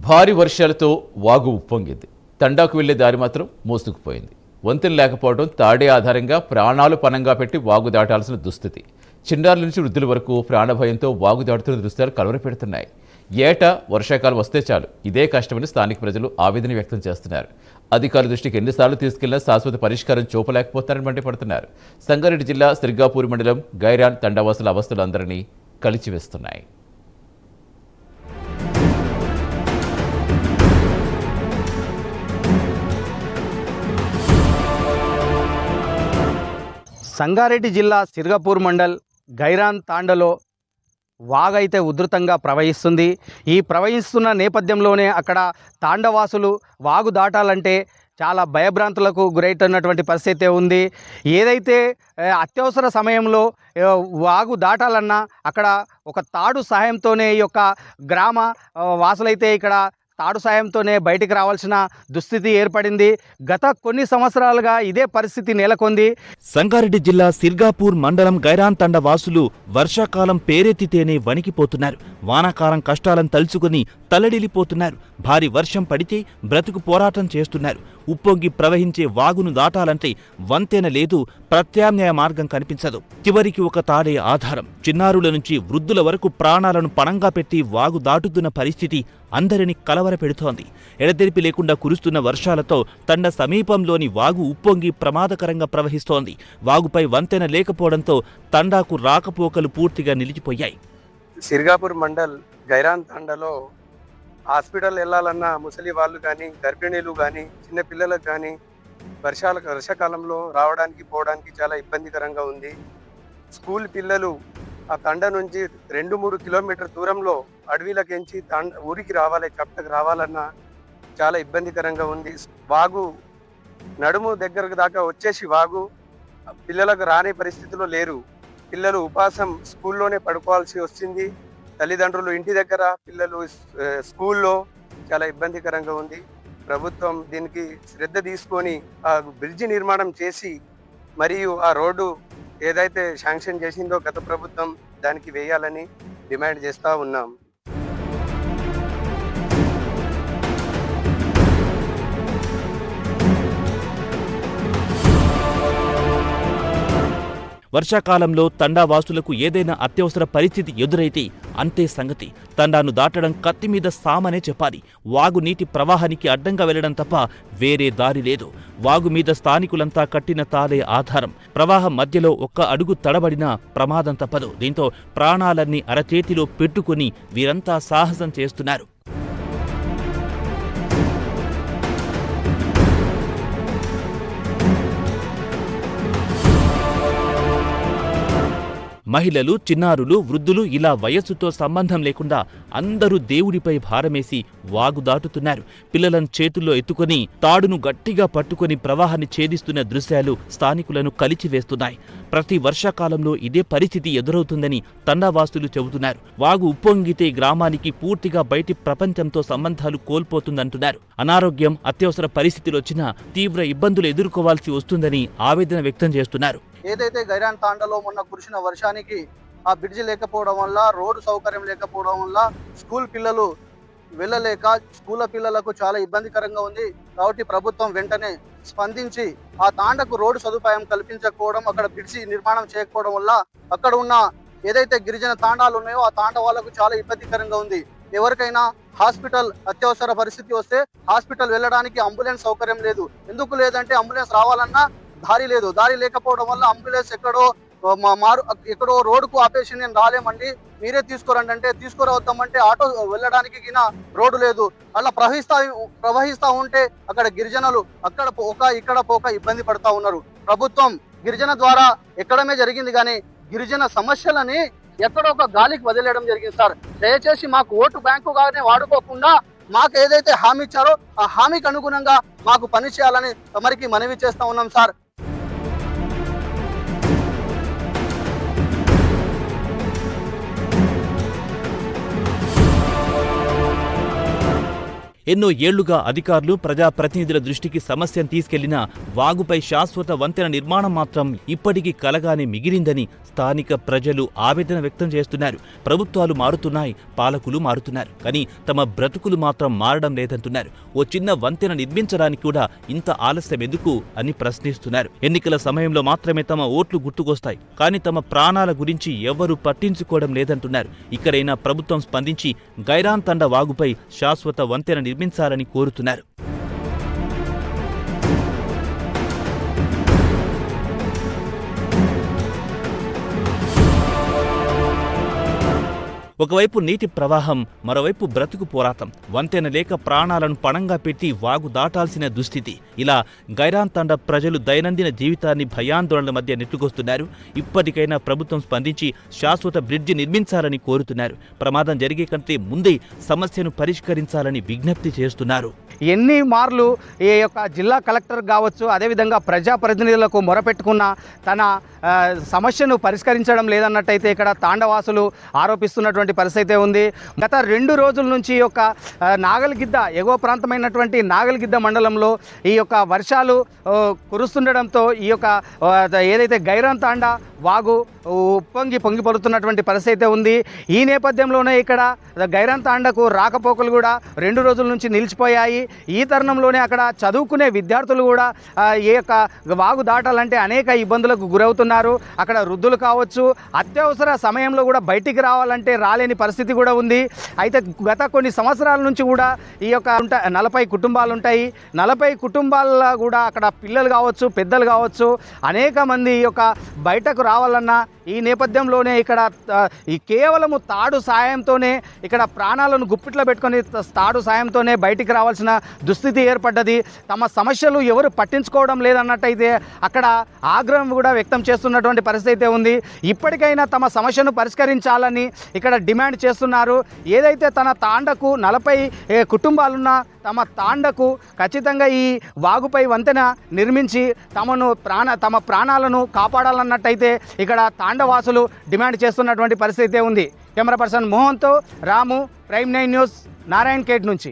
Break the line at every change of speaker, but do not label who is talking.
భారీ వర్షాలతో వాగు ఉప్పొంగింది. తండాకు వెళ్లే దారి మాత్రం మోసుకుపోయింది. వంతెన లేకపోవడం తాడే ఆధారంగా ప్రాణాలు పణంగా పెట్టి వాగు దాటాల్సిన దుస్థితి. చిన్నారుల నుంచి వృద్ధుల వరకు ప్రాణభయంతో వాగు దాటుతున్న దృశ్యాలు కలవరపెడుతున్నాయి. ఏటా వర్షాకాలం వస్తే చాలు ఇదే కష్టమని స్థానిక ప్రజలు ఆవేదన వ్యక్తం చేస్తున్నారు. అధికారుల దృష్టికి ఎన్నిసార్లు తీసుకెళ్లినా శాశ్వత పరిష్కారం చూపలేకపోతారని మండిపడుతున్నారు. సంగారెడ్డి జిల్లా సిర్గాపూర్ మండలం గైరాన్ తండావాసుల అవస్థలు అందరినీ కలిచివేస్తున్నాయి.
సంగారెడ్డి జిల్లా సిర్గాపూర్ మండల్ గైరాన్ తాండలో వాగైతే ఉధృతంగా ప్రవహిస్తుంది. ఈ ప్రవహిస్తున్న నేపథ్యంలోనే అక్కడ తాండవాసులు వాగు దాటాలంటే చాలా భయభ్రాంతులకు గురైతున్నటువంటి పరిస్థితి ఉంది. ఏదైతే అత్యవసర సమయంలో వాగు దాటాలన్నా అక్కడ ఒక తాడు సహాయంతోనే ఈ యొక్క గ్రామ వాసులైతే ఇక్కడ తాడు సాయంతోనే బయటికి రావాల్సిన దుస్థితి ఏర్పడింది. గత కొన్ని సంవత్సరాలుగా ఇదే పరిస్థితి నెలకొంది.
సంగారెడ్డి జిల్లా సిర్గాపూర్ మండలం గైరాన్ తండ వాసులు వర్షాకాలం పేరెత్తితేనే వణికిపోతున్నారు. వానాకాలం కష్టాలను తలుచుకుని తల్లడిల్లిపోతున్నారు. భారీ వర్షం పడితే బ్రతుకు పోరాటం చేస్తున్నారు. ఉప్పొంగి ప్రవహించే వాగును దాటాలంటే వంతెన లేదు, ప్రత్యామ్నాయ మార్గం కనిపించదు. చివరికి ఒక తాడే ఆధారం. చిన్నారుల నుంచి వృద్ధుల వరకు ప్రాణాలను పణంగా పెట్టి వాగు దాటుతున్న పరిస్థితి అందరినీ కలవరపెడుతోంది. ఎడతెరిపి లేకుండా కురుస్తున్న వర్షాలతో తండ సమీపంలోని వాగు ఉప్పొంగి ప్రమాదకరంగా ప్రవహిస్తోంది. వాగుపై వంతెన లేకపోవడంతో తండాకు రాకపోకలు పూర్తిగా నిలిచిపోయాయి.
సిర్గాపూర్ మండల్ గైరాన్ తండలో హాస్పిటల్ వెళ్ళాలన్నా ముసలి వాళ్ళు కానీ, గర్భిణీలు కానీ, చిన్నపిల్లలకు కానీ వర్షాకాలంలో రావడానికి పోవడానికి చాలా ఇబ్బందికరంగా ఉంది. స్కూల్ పిల్లలు ఆ తండ నుంచి 2-3 కిలోమీటర్ దూరంలో అడవిలకించి ఊరికి చప్పటకు రావాలన్నా చాలా ఇబ్బందికరంగా ఉంది. వాగు నడుము దగ్గరకు దాకా వచ్చేసి వాగు పిల్లలకు రాని పరిస్థితిలో లేరు. పిల్లలు ఉపాసం స్కూల్లోనే పడుకోవాల్సి వస్తుంది. తల్లిదండ్రులు ఇంటి దగ్గర, పిల్లలు స్కూల్లో చాలా ఇబ్బందికరంగా ఉంది. ప్రభుత్వం దీనికి శ్రద్ధ తీసుకొని ఆ బ్రిడ్జి నిర్మాణం చేసి మరియు ఆ రోడ్డు ఏదైతే శాంక్షన్ చేసిందో గత ప్రభుత్వం దానికి వేయాలని డిమాండ్ చేస్తూ ఉన్నాం.
వర్షాకాలంలో తండావాసులకు ఏదైనా అత్యవసర పరిస్థితి ఎదురైతే అంతే సంగతి. తండాను దాటడం కత్తిమీద సామనే చెప్పాలి. వాగు నీటి ప్రవాహానికి అడ్డంగా వెళ్లడం తప్ప వేరే దారి లేదు. వాగు మీద స్థానికులంతా కట్టిన తాడే ఆధారం. ప్రవాహం మధ్యలో ఒక్క అడుగు తడబడినా ప్రమాదం తప్పదు. దీంతో ప్రాణాలన్నీ అరచేతిలో పెట్టుకుని వీరంతా సాహసం చేస్తున్నారు. మహిళలు, చిన్నారులు, వృద్ధులు ఇలా వయస్సుతో సంబంధం లేకుండా అందరూ దేవుడిపై భారమేసి వాగు దాటుతున్నారు. పిల్లలను చేతుల్లో ఎత్తుకొని తాడును గట్టిగా పట్టుకొని ప్రవాహాన్ని ఛేదిస్తున్న దృశ్యాలు స్థానికులను కలిచివేస్తున్నాయి. ప్రతి వర్షాకాలంలో ఇదే పరిస్థితి ఎదురవుతుందని తండావాసులు చెబుతున్నారు. వాగు ఉప్పొంగితే గ్రామానికి పూర్తిగా బయటి ప్రపంచంతో సంబంధాలు కోల్పోతుందంటున్నారు. అనారోగ్యం, అత్యవసర పరిస్థితులొచ్చినా తీవ్ర ఇబ్బందులు ఎదుర్కోవాల్సి వస్తుందని ఆవేదన వ్యక్తం చేస్తున్నారు.
ఏదైతే గైరాన్ తాండలో మొన్న కురిసిన వర్షానికి ఆ బ్రిడ్జి లేకపోవడం వల్ల, రోడ్డు సౌకర్యం లేకపోవడం వల్ల స్కూల్ పిల్లలు వెళ్ళలేక స్కూల్ పిల్లలకు చాలా ఇబ్బందికరంగా ఉంది. కాబట్టి ప్రభుత్వం వెంటనే స్పందించి ఆ తాండకు రోడ్డు సదుపాయం కల్పించకపోవడం, అక్కడ బ్రిడ్జి నిర్మాణం చేయకపోవడం వల్ల అక్కడ ఉన్న ఏదైతే గిరిజన తాండాలు ఉన్నాయో ఆ తాండ వాళ్ళకు చాలా ఇబ్బందికరంగా ఉంది. ఎవరికైనా హాస్పిటల్ అత్యవసర పరిస్థితి వస్తే హాస్పిటల్ వెళ్ళడానికి అంబులెన్స్ సౌకర్యం లేదు. ఎందుకు లేదంటే అంబులెన్స్ రావాలన్నా దారి లేదు. దారి లేకపోవడం వల్ల అంబులెన్స్ ఎక్కడో రోడ్డుకు ఆపేసి నేను రాలేమండి, మీరే తీసుకురండి అంటే తీసుకురావద్దామంటే ఆటో వెళ్ళడానికి రోడ్డు లేదు. అలా ప్రవహిస్తా ఉంటే అక్కడ గిరిజనులు అక్కడ పోక ఇక్కడ పోక ఇబ్బంది పడతా ఉన్నారు. ప్రభుత్వం గిరిజన ద్వారా ఎక్కడమే జరిగింది కానీ గిరిజన సమస్యలని ఎక్కడో ఒక గాలికి వదిలేయడం జరిగింది. సార్, దయచేసి మాకు ఓటు బ్యాంకుగానే వాడుకోకుండా మాకు ఏదైతే హామీ ఇచ్చారో ఆ హామీకి అనుగుణంగా మాకు పని చేయాలని తమరికి మనవి చేస్తా ఉన్నాం సార్.
ఎన్నో ఏళ్లుగా అధికారులు ప్రజాప్రతినిధుల దృష్టికి సమస్యను తీసుకెళ్లినా వాగుపై శాశ్వత వంతెన నిర్మాణం మాత్రం ఇప్పటికీ కలగానే మిగిలిందని స్థానిక ప్రజలు ఆవేదన వ్యక్తం చేస్తున్నారు. ప్రభుత్వాలు మారుతున్నాయి, పాలకులు మారుతున్నారు, కానీ తమ బ్రతుకులు మాత్రం మారడం లేదంటున్నారు. ఓ చిన్న వంతెన నిర్మించడానికి కూడా ఇంత ఆలస్యం ఎందుకు అని ప్రశ్నిస్తున్నారు. ఎన్నికల సమయంలో మాత్రమే తమ ఓట్లు గుర్తుకొస్తాయి, కానీ తమ ప్రాణాల గురించి ఎవరూ పట్టించుకోవడం లేదంటున్నారు. ఇక్కడైనా ప్రభుత్వం స్పందించి గైరాన్ తండా వాగుపై శాశ్వత వంతెన నిర్మించాలని కోరుతున్నారు. ఒకవైపు నీటి ప్రవాహం, మరోవైపు బ్రతుకు పోరాటం. వంతెన లేక ప్రాణాలను పణంగా పెట్టి వాగు దాటాల్సిన దుస్థితి. ఇలా గైరాన్ తండా ప్రజలు దైనందిన జీవితాన్ని భయాందోళనల మధ్య నెట్టుకొస్తున్నారు. ఇప్పటికైనా ప్రభుత్వం స్పందించి శాశ్వత బ్రిడ్జి నిర్మించాలని కోరుతున్నారు. ప్రమాదం జరిగే కంటే ముందే సమస్యను పరిష్కరించాలని విజ్ఞప్తి చేస్తున్నారు.
ఎన్ని మార్లు ఈ యొక్క జిల్లా కలెక్టర్ కావచ్చు, అదేవిధంగా ప్రజాప్రతినిధులకు మొరపెట్టుకున్న తన సమస్యను పరిష్కరించడం లేదన్నట్టయితే ఇక్కడ తాండవాసులు ఆరోపిస్తున్నటువంటి పరిస్థితి ఉంది. గత 2 రోజుల నుంచి ఈ యొక్క నాగల్గిద్ద ఎగువ ప్రాంతమైనటువంటి నాగల్గిద్ద మండలంలో ఈ యొక్క వర్షాలు కురుస్తుండడంతో ఈ యొక్క ఏదైతే గైరాన్ తాండా వాగు పొంగి పొలుతున్నటువంటి పరిస్థితి ఉంది. ఈ నేపథ్యంలోనే ఇక్కడ గైరాన్ తాండకు రాకపోకలు కూడా 2 రోజుల నుంచి నిలిచిపోయాయి. ఈ తరుణంలోనే అక్కడ చదువుకునే విద్యార్థులు కూడా ఈ యొక్క వాగు దాటాలంటే అనేక ఇబ్బందులకు గురవుతున్నారు. అక్కడ వృద్ధులు కావచ్చు, అత్యవసర సమయంలో కూడా బయటికి రావాలంటే రాలేని పరిస్థితి కూడా ఉంది. అయితే గత కొన్ని సంవత్సరాల నుంచి కూడా ఈ యొక్క 40 కుటుంబాలు ఉంటాయి. 40 కుటుంబాల్లో కూడా అక్కడ పిల్లలు కావచ్చు, పెద్దలు కావచ్చు, అనేక మంది ఈ యొక్క బయటకు రావాలన్నా ఈ నేపథ్యంలోనే ఇక్కడ ఈ కేవలము తాడు సాయంతోనే ఇక్కడ ప్రాణాలను గుప్పిట్లో పెట్టుకొని తాడు సాయంతోనే బయటికి రావాల్సిన దుస్థితి ఏర్పడ్డది. తమ సమస్యలు ఎవరు పట్టించుకోవడం లేదన్నట్టయితే అక్కడ ఆగ్రహం కూడా వ్యక్తం చేస్తున్నటువంటి పరిస్థితి ఉంది. ఇప్పటికైనా తమ సమస్యను పరిష్కరించాలని ఇక్కడ డిమాండ్ చేస్తున్నారు. ఏదైతే తన తాండకు 40 కుటుంబాలున్న తమ తాండకు ఖచ్చితంగా ఈ వాగుపై వంతెన నిర్మించి తమ ప్రాణాలను కాపాడాలన్నట్టయితే ఇక్కడ తాండవాసులు డిమాండ్ చేస్తున్నటువంటి పరిస్థితి ఉంది. కెమెరా పర్సన్ మోహన్తో రాము, ప్రైమ్ 9 న్యూస్, నారాయణ్ ఖేడ్ నుంచి.